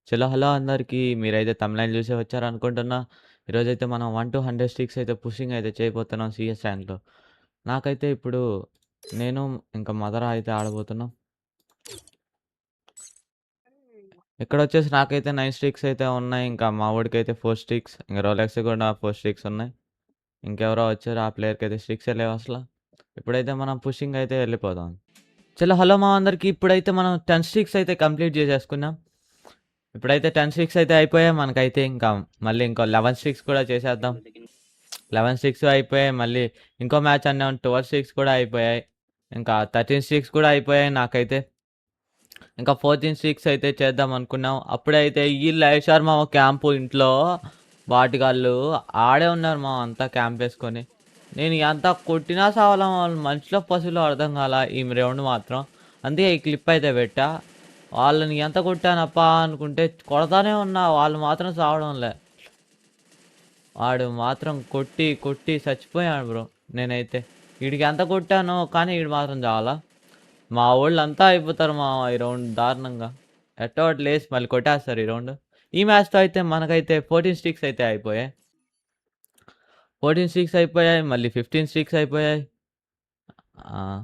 చలో హలో అందరికీ. మీరైతే థంబ్‌నెయిల్ చూసే వచ్చారనుకుంటున్నా. ఈరోజైతే మనం 1-100 స్ట్రీక్స్ అయితే పుషింగ్ అయితే చేయబోతున్నాం సీఎస్ ర్యాంక్‌లో. నాకైతే ఇప్పుడు నేను ఇంకా మదర అయితే ఆడబోతున్నాం. ఇక్కడొచ్చేసి నాకైతే 9 స్ట్రీక్స్ అయితే ఉన్నాయి. ఇంకా మా వోడికైతే 4 స్ట్రీక్స్. ఇంక రోలెక్స్ కూడా 4 స్ట్రీక్స్ ఉన్నాయి. ఇంకెవరో వచ్చారు. ఆ ప్లేయర్‌కైతే స్ట్రీక్సే లేవసల. ఇప్పుడైతే మనం పుషింగ్ అయితే వెళ్ళిపోదాం. చలో హలో మా అందరికి. ఇప్పుడైతే మనం 10 స్ట్రీక్స్ అయితే కంప్లీట్ చేసేసుకున్నాం. ఇప్పుడైతే 10 స్ట్రీక్స్ అయితే అయిపోయాయి. మనకైతే ఇంకా మళ్ళీ ఇంకో 11 స్ట్రీక్స్ కూడా చేసేద్దాం. 11 స్ట్రీక్స్ అయిపోయాయి. మళ్ళీ ఇంకో మ్యాచ్ అన్నాం 12 స్ట్రీక్స్ కూడా అయిపోయాయి. ఇంకా 13 స్ట్రీక్స్ కూడా అయిపోయాయి నాకైతే. ఇంకా 14 స్ట్రీక్స్ అయితే చేద్దాం అనుకున్నాం. అప్పుడైతే ఈళ్ళు ఏశారు మామ క్యాంపు ఇంట్లో. బాటుగాళ్ళు ఆడే ఉన్నారు మామ అంతా క్యాంపేసుకొని. నేను ఎంత కొట్టినా సావలా వాళ్ళు మనిషిలో పశువులో అర్థం కాల ఈ రౌండ్ మాత్రం. అందుకే ఈ క్లిప్ అయితే పెట్టా. వాళ్ళని ఎంత కొట్టానప్పా అనుకుంటే కొడతానే ఉన్నా. వాళ్ళు మాత్రం సావడంలే. వాడు మాత్రం కొట్టి కొట్టి చచ్చిపోయాడు బ్రో. నేనైతే వీడికి ఎంత కొట్టానో కానీ వీడు మాత్రం చాలా. మా వోళ్ళంతా అయిపోతారు మా ఈ రౌండ్ దారుణంగా. ఎట్టో అట్లా లేసి మళ్ళీ కొట్టేస్తారు ఈ రౌండ్. ఈ మ్యాచ్‌తో అయితే మనకైతే 14 స్ట్రీక్స్ అయితే అయిపోయాయి. 14 స్ట్రీక్స్ అయిపోయాయి. మళ్ళీ 15 స్ట్రీక్స్ అయిపోయాయి. ఆహ్,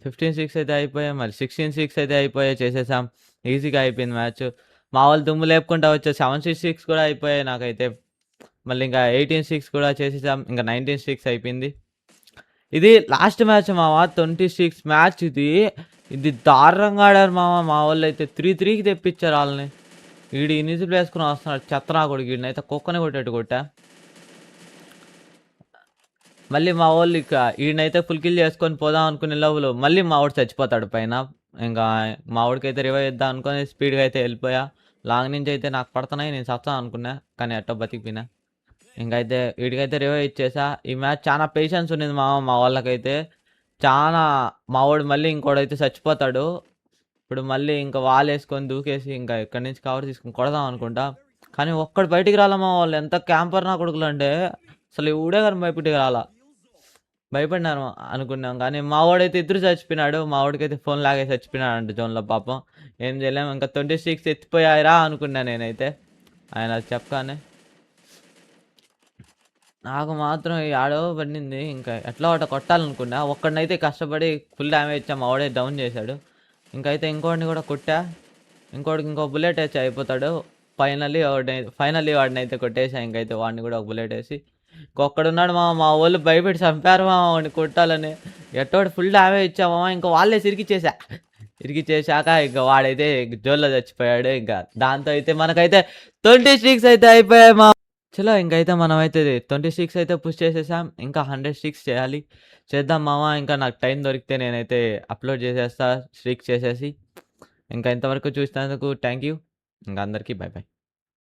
15 స్ట్రీక్స్ అయితే అయిపోయాయి. మళ్ళీ 16 స్ట్రీక్స్ అయితే అయిపోయాయి. చేసేసాం. ఈజీగా అయిపోయింది మ్యాచ్. మా వాళ్ళు దుమ్ము లేపుకుంటా వచ్చే 7 స్ట్రీక్స్ కూడా అయిపోయాయి నాకైతే. మళ్ళీ ఇంకా 18 స్ట్రీక్స్ కూడా చేసేసాం. ఇంకా 19 స్ట్రీక్స్ అయిపోయింది. ఇది లాస్ట్ మ్యాచ్ మామ. 26 మ్యాచ్ ఇది. ఇది దారుణంగా ఆడారు మామ. మా వోళ్ళైతే 3-3కి తెప్పించారు ఆళ్ళని. ఈడు ఇన్విజిబుల్ వేసుకొని వస్తున్నాడు. చెత్త నా కొడుకు. ఈడినైతే కుక్కని కొట్టేట్టు కొట్టా. మళ్ళీ మా వోళ్ళు ఇక ఈడినైతే ఫుల్ కిల్ చేసుకొని పోదాం అనుకునే లోపులో మళ్ళీ మా వోడు చచ్చిపోతాడు పైన. ఇంకా మా వోడికైతే రివైవ్ ఇద్దాం అనుకోని స్పీడ్‌గా అయితే వెళ్ళిపోయా. లాంగ్ నుంచి అయితే నాకు పడుతున్నాయి. నేను సత్తా అనుకున్నా. కానీ ఎట్టో బతికిపోయినా. ఇంకైతే వీడికైతే రివైవ్ ఇచ్చేసా. ఈ మ్యాచ్ చానా పేషెన్స్ ఉండింది మామ మా వాళ్ళకైతే. చానా మా వోడు మళ్ళీ ఇంకోడైతే చచ్చిపోతాడు. ఇప్పుడు మళ్ళీ ఇంకా వాలేసుకొని దూకేసి ఇంకా ఇక్కడి నుంచి కవర్ తీసుకొని కొడదాం అనుకుంటా. కానీ ఒక్కడు బయటికి రాలే మా వాళ్ళు. ఎంత క్యాంపర్ నా కొడుకులంటే అసలు ఎవడే గాని బయటికి రాలా. భయపడినాను అనుకున్నాం. కానీ మా వోడైతే ఇద్దరు చచ్చిపోయినాడు. మా వోడికైతే ఫోన్ లాగేసి చచ్చిపోయినాడంట జోన్‌లో పాపం. ఏం చేయలేం. ఇంకా 26 ఎత్తిపోయాయిరా అనుకున్నా నేనైతే. ఆయన అది చెప్పగానే. నాకు మాత్రం యాడో పడింది. ఇంకా ఎట్లా ఒకట కొట్టాలనుకున్నా. ఒక్కడినైతే కష్టపడి ఫుల్ డ్యామేజ్ ఇచ్చా. మా వాడే డౌన్ చేశాడు. ఇంకైతే ఇంకోడిని కూడా కొట్టా. ఇంకోడికి ఇంకో బుల్లెట్ ఏసి అయిపోతాడు. ఫైనల్లీ వాడినైతే కొట్టేసా. ఇంకైతే వాడిని కూడా ఒక బుల్లెట్ ఏసి. ఇంకొక్కడున్నాడు మామ. మా వోళ్ళు భయపెట్టి చంపారు మామ వాడిని కొట్టాలని. ఎట్టోటి ఫుల్ డ్యామేజ్ ఇచ్చా మామ. ఇంక వాళ్ళే ఇరికిచ్చేసా. ఇరికిచ్చేసాక ఇంక వాడైతే జోన్‌లో చచ్చిపోయాడు. ఇంకా దాంతో అయితే మనకైతే 20 స్ట్రీక్స్ అయితే అయిపోయాయి మా. చలో ఇంకైతే మనమైతే 26 అయితే పుష్ చేసేసాం. ఇంకా 100 స్ట్రీక్స్ చేయాలి. చేద్దాం మామ. ఇంకా నాకు టైం దొరికితే నేనైతే అప్‌లోడ్ చేసేస్తా స్ట్రీక్స్ చేసేసి. ఇంకా ఇంతవరకు చూసినందుకు థాంక్ యూ. ఇంక అందరికీ బై బై.